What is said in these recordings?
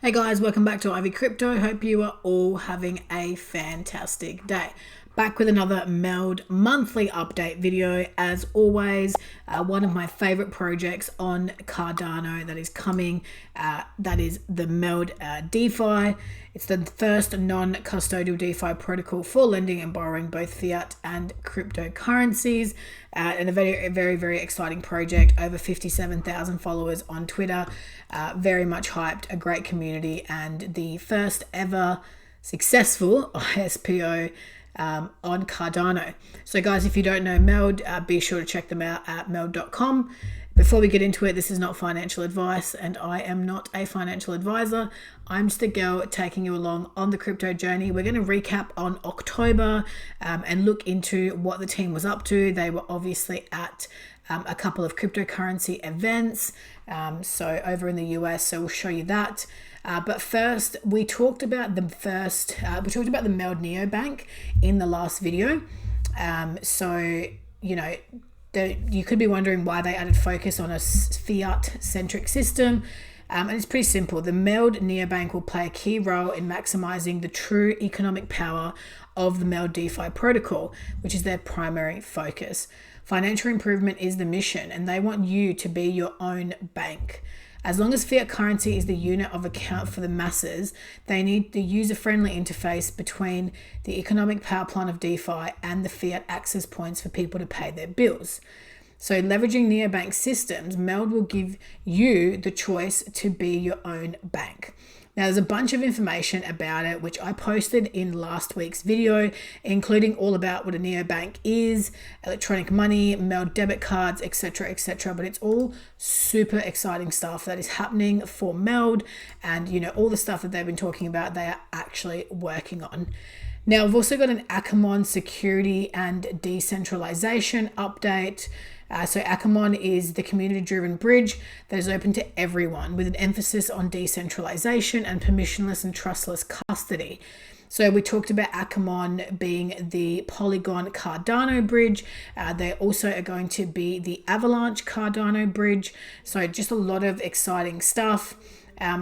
Hey guys, welcome back to Ivy Crypto. Hope you are all having a fantastic day. Back with another Meld monthly update video. As always, one of my favorite projects on Cardano that is coming, that is the Meld DeFi. It's the first non-custodial DeFi protocol for lending and borrowing both fiat and cryptocurrencies. And a very exciting project. Over 57,000 followers on Twitter. Very much hyped, a great community, and the first ever successful ISPO on Cardano. So guys, if you don't know Meld, be sure to check them out at meld.com. Before we get into it, this is not financial advice, and I am not a financial advisor. I'm just a girl taking you along on the crypto journey. We're going to recap on October and look into what the team was up to. They were obviously at a couple of cryptocurrency events, so over in the US, so we'll show you that. But first, we talked about the Meld Neo bank in the last video. So, you know, you could be wondering why they added focus on a fiat-centric system. And it's pretty simple. The Meld Neobank will play a key role in maximizing the true economic power of the Meld DeFi protocol, which is their primary focus. Financial improvement is the mission, and they want you to be your own bank. As long as fiat currency is the unit of account for the masses, they need the user-friendly interface between the economic power plant of DeFi and the fiat access points for people to pay their bills. So leveraging neobank systems, Meld will give you the choice to be your own bank. Now, there's a bunch of information about it, which I posted in last week's video, including all about what a neobank is, electronic money, Meld debit cards, etc., but it's all super exciting stuff that is happening for Meld, and, you know, all the stuff that they've been talking about, they are actually working on. Now, we've also got an Akamon security and decentralization update. So Akamon is the community-driven bridge that is open to everyone, with an emphasis on decentralization and permissionless and trustless custody. So we talked about Akamon being the Polygon Cardano bridge. They also are going to be the Avalanche Cardano bridge. So just a lot of exciting stuff.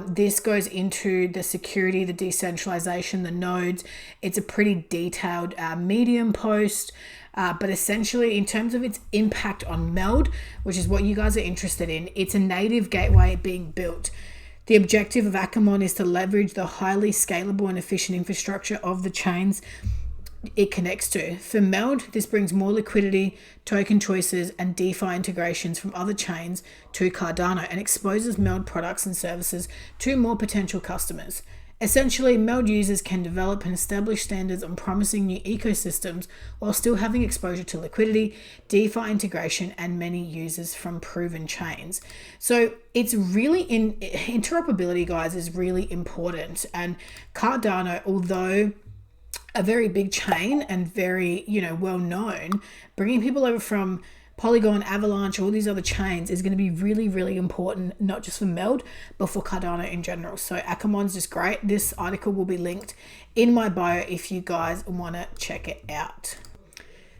This goes into the security, the decentralization, the nodes. It's a pretty detailed Medium post. But essentially, in terms of its impact on Meld, which is what you guys are interested in, it's a native gateway being built. The objective of Akamon is to leverage the highly scalable and efficient infrastructure of the chains it connects to. For Meld, this brings more liquidity, token choices, and DeFi integrations from other chains to Cardano and exposes Meld products and services to more potential customers. Essentially, Meld users can develop and establish standards on promising new ecosystems while still having exposure to liquidity, DeFi integration, and many users from proven chains. So it's really interoperability, guys, is really important. And Cardano, although a very big chain and very, well known, bringing people over from Polygon, Avalanche, all these other chains is going to be really important, not just for Meld, but for Cardano in general. So Akamon's just great. This article will be linked in my bio if you guys want to check it out.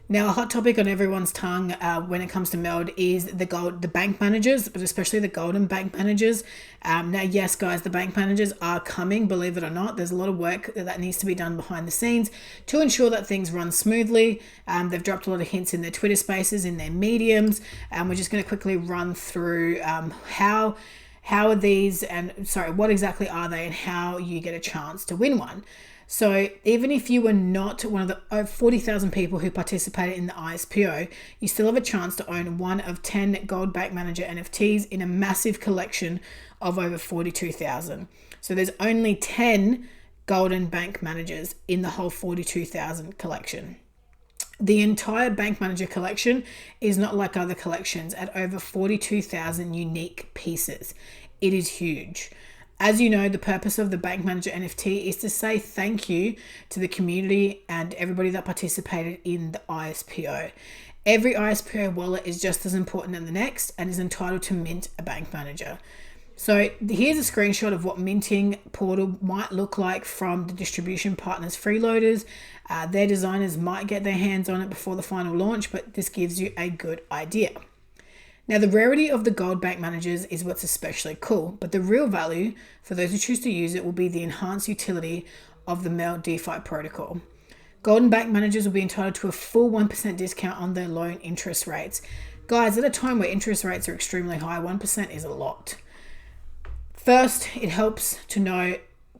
Now, a hot topic on everyone's tongue when it comes to Meld is the bank managers, but especially the golden bank managers. Now, yes, guys, the bank managers are coming, believe it or not. There's a lot of work that needs to be done behind the scenes to ensure that things run smoothly. They've dropped a lot of hints in their Twitter spaces, in their mediums. We're just going to quickly run through how are these, what exactly are they, and how you get a chance to win one. So even if you were not one of the 40,000 people who participated in the ISPO, you still have a chance to own one of 10 Gold Bank Manager NFTs in a massive collection of over 42,000. So there's only 10 Golden Bank Managers in the whole 42,000 collection. The entire Bank Manager collection is not like other collections at over 42,000 unique pieces. It is huge. As you know, the purpose of the Bank Manager NFT is to say thank you to the community and everybody that participated in the ISPO. Every ISPO wallet is just as important as the next and is entitled to mint a Bank Manager. So here's a screenshot of what minting portal might look like from the distribution partners freeloaders. Their designers might get their hands on it before the final launch, but this gives you a good idea. Now, the rarity of the gold bank managers is what's especially cool, but the real value for those who choose to use it will be the enhanced utility of the MELD DeFi protocol. Golden bank managers will be entitled to a full 1% discount on their loan interest rates. Guys, at a time where interest rates are extremely high, 1% is a lot. First, it helps to know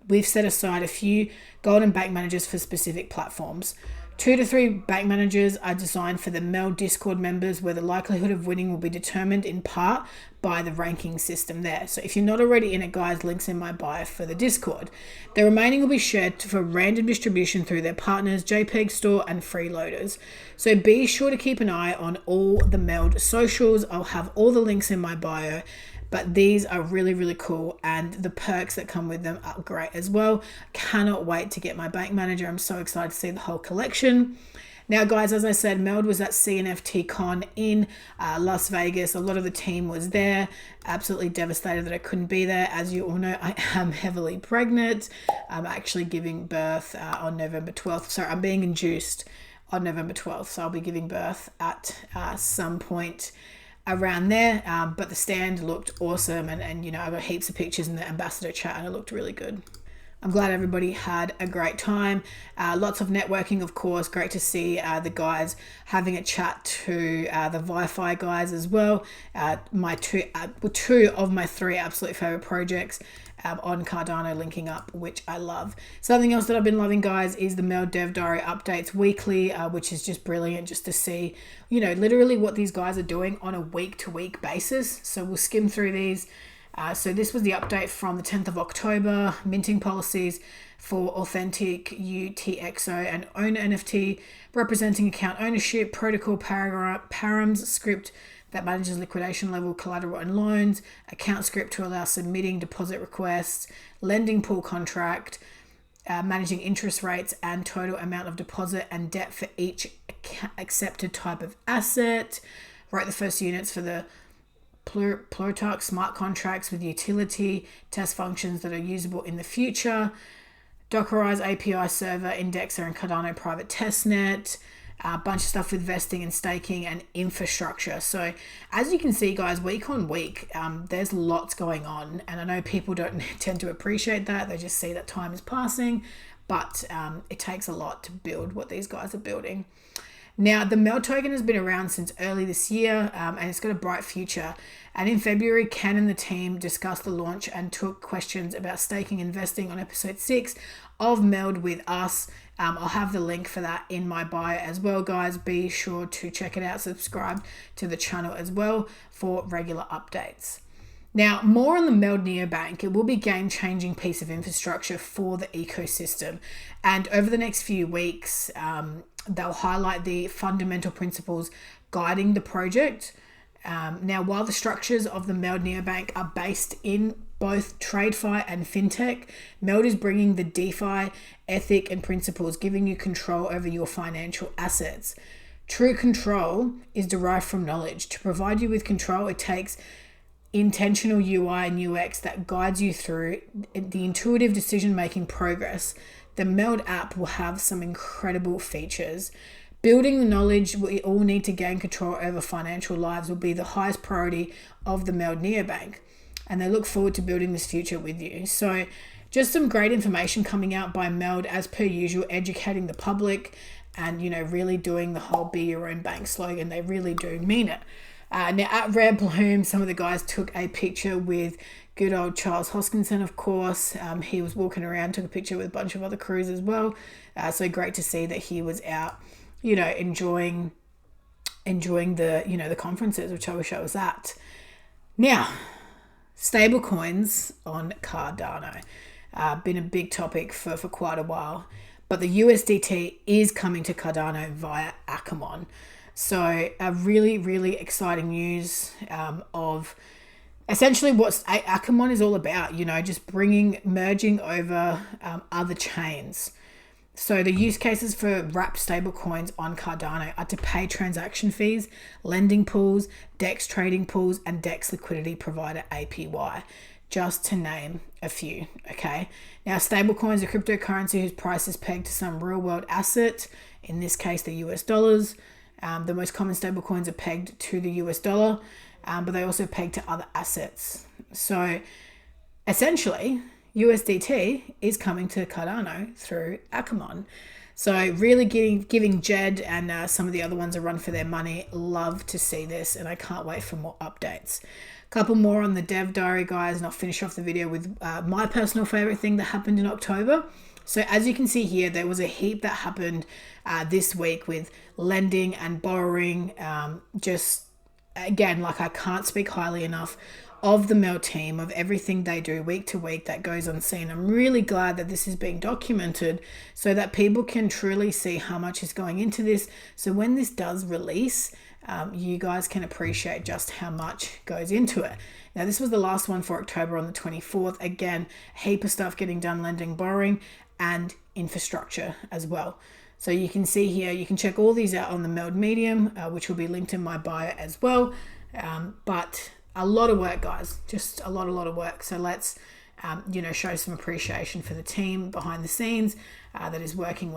we've set aside a few golden bank managers for specific platforms. 2 to 3 bank managers are designed for the MELD Discord members, where the likelihood of winning will be determined in part by the ranking system there. So if you're not already in it, guys, links in my bio for the Discord. The remaining will be shared for random distribution through their partners, JPEG Store and freeloaders. So be sure to keep an eye on all the MELD socials. I'll have all the links in my bio. But these are really, really cool, and the perks that come with them are great as well. Cannot wait to get my bank manager. I'm so excited to see the whole collection. Now, guys, as I said, MELD was at CNFT Con in Las Vegas. A lot of the team was there. Absolutely devastated that I couldn't be there. As you all know, I am heavily pregnant. I'm actually giving birth on November 12th. Sorry, I'm being induced on November 12th. So I'll be giving birth at some point around there, but the stand looked awesome, and you know, I got heaps of pictures in the ambassador chat and it looked really good. I'm glad everybody had a great time. Lots of networking, of course. Great to see the guys having a chat to the Wi-Fi guys as well. Two of my 3 absolute favorite projects on Cardano linking up, which I love. Something else that I've been loving, guys, is the MELD Dev Diary updates weekly, which is just brilliant just to see, you know, literally what these guys are doing on a week-to-week basis. So we'll skim through these. So this was the update from the 10th of October, minting policies for authentic UTXO and owner NFT, representing account ownership, protocol params script that manages liquidation level, collateral and loans, account script to allow submitting deposit requests, lending pool contract, managing interest rates and total amount of deposit and debt for each accepted type of asset, wrote the first units for the Plutarch smart contracts with utility, test functions that are usable in the future, Dockerize API server, indexer and Cardano private testnet, a bunch of stuff with vesting and staking and infrastructure. So as you can see, guys, week on week, there's lots going on. And I know people don't tend to appreciate that. They just see that time is passing, but it takes a lot to build what these guys are building. Now, the MELD token has been around since early this year, and it's got a bright future. And in February, Ken and the team discussed the launch and took questions about staking and investing on episode 6 of MELD with us. I'll have the link for that in my bio as well, guys. Be sure to check it out. Subscribe to the channel as well for regular updates. Now, more on the Meld Neo Bank. It will be a game-changing piece of infrastructure for the ecosystem. And over the next few weeks, they'll highlight the fundamental principles guiding the project. Now, while the structures of the Meld Neo Bank are based in both TradeFi and FinTech, Meld is bringing the DeFi ethic and principles, giving you control over your financial assets. True control is derived from knowledge. To provide you with control, it takes intentional UI and UX that guides you through the intuitive decision-making progress. The Meld app will have some incredible features. Building the knowledge we all need to gain control over financial lives will be the highest priority of the Meld Neo Bank, and they look forward to building this future with you. So just some great information coming out by Meld, as per usual, educating the public and, you know, really doing the whole be your own bank slogan. They really do mean it. Now at Rare Bloom, some of the guys took a picture with good old Charles Hoskinson, of course. He was walking around, took a picture with a bunch of other crews as well. So great to see that he was out, you know, enjoying the, you know, the conferences, which I wish I was at. Now, stablecoins on Cardano. Been a big topic for quite a while, but the USDT is coming to Cardano via Akamon. So a really, really exciting news of essentially what Akamon is all about, you know, just merging over other chains. So the use cases for wrapped stablecoins on Cardano are to pay transaction fees, lending pools, DEX trading pools, and DEX liquidity provider APY, just to name a few, okay? Now, stablecoins are cryptocurrency whose price is pegged to some real-world asset, in this case, the US dollars. The most common stablecoins are pegged to the US dollar. but they also peg to other assets. So essentially, USDT is coming to Cardano through Akamon. So really giving Jed and some of the other ones a run for their money. Love to see this, and I can't wait for more updates. Couple more on the dev diary, guys, and I'll finish off the video with my personal favorite thing that happened in October. So as you can see here, there was a heap that happened this week with lending and borrowing. Just again, like, I can't speak highly enough of the Meld team, of everything they do week to week that goes unseen. I'm really glad that this is being documented so that people can truly see how much is going into this. So when this does release, you guys can appreciate just how much goes into it. Now, this was the last one for October on the 24th. Again, a heap of stuff getting done, lending, borrowing, and infrastructure as well. So you can see here, you can check all these out on the Meld Medium, which will be linked in my bio as well. But a lot of work, guys, just a lot of work. So let's, show some appreciation for the team behind the scenes that is working.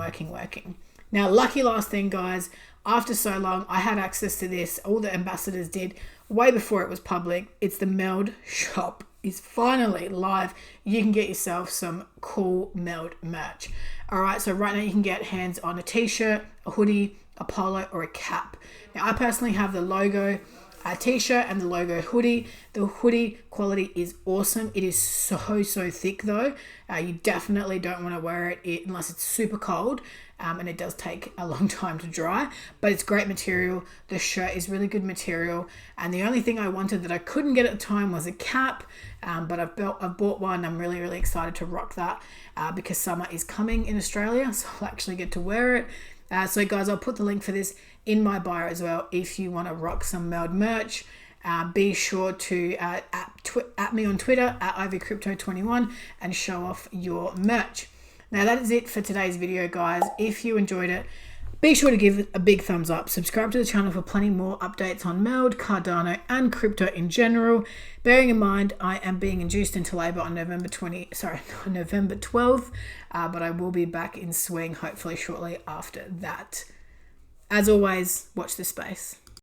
Now, lucky last thing, guys, after so long, I had access to this. All the ambassadors did way before it was public. It's the Meld shop is finally live. You can get yourself some cool Meld merch. All right, so right now you can get hands on a t-shirt, a hoodie, a polo, or a cap. Now, I personally have the logo t-shirt and the logo hoodie. The hoodie quality is awesome. It is so thick though. You definitely don't want to wear it unless it's super cold, and it does take a long time to dry, but it's great material. The shirt is really good material, and the only thing I wanted that I couldn't get at the time was a cap, but I've bought one. I'm really excited to rock that because summer is coming in Australia, so I'll actually get to wear it. So guys, I'll put the link for this in my bio as well if you want to rock some Meld merch. Be sure to at me on Twitter at ivycrypto21 and show off your merch. Now that is it for today's video, guys. If you enjoyed it, be sure to give it a big thumbs up. Subscribe to the channel for plenty more updates on Meld, Cardano, and crypto in general. Bearing in mind, I am being induced into labour on November 12th, but I will be back in swing hopefully shortly after that. As always, watch this space.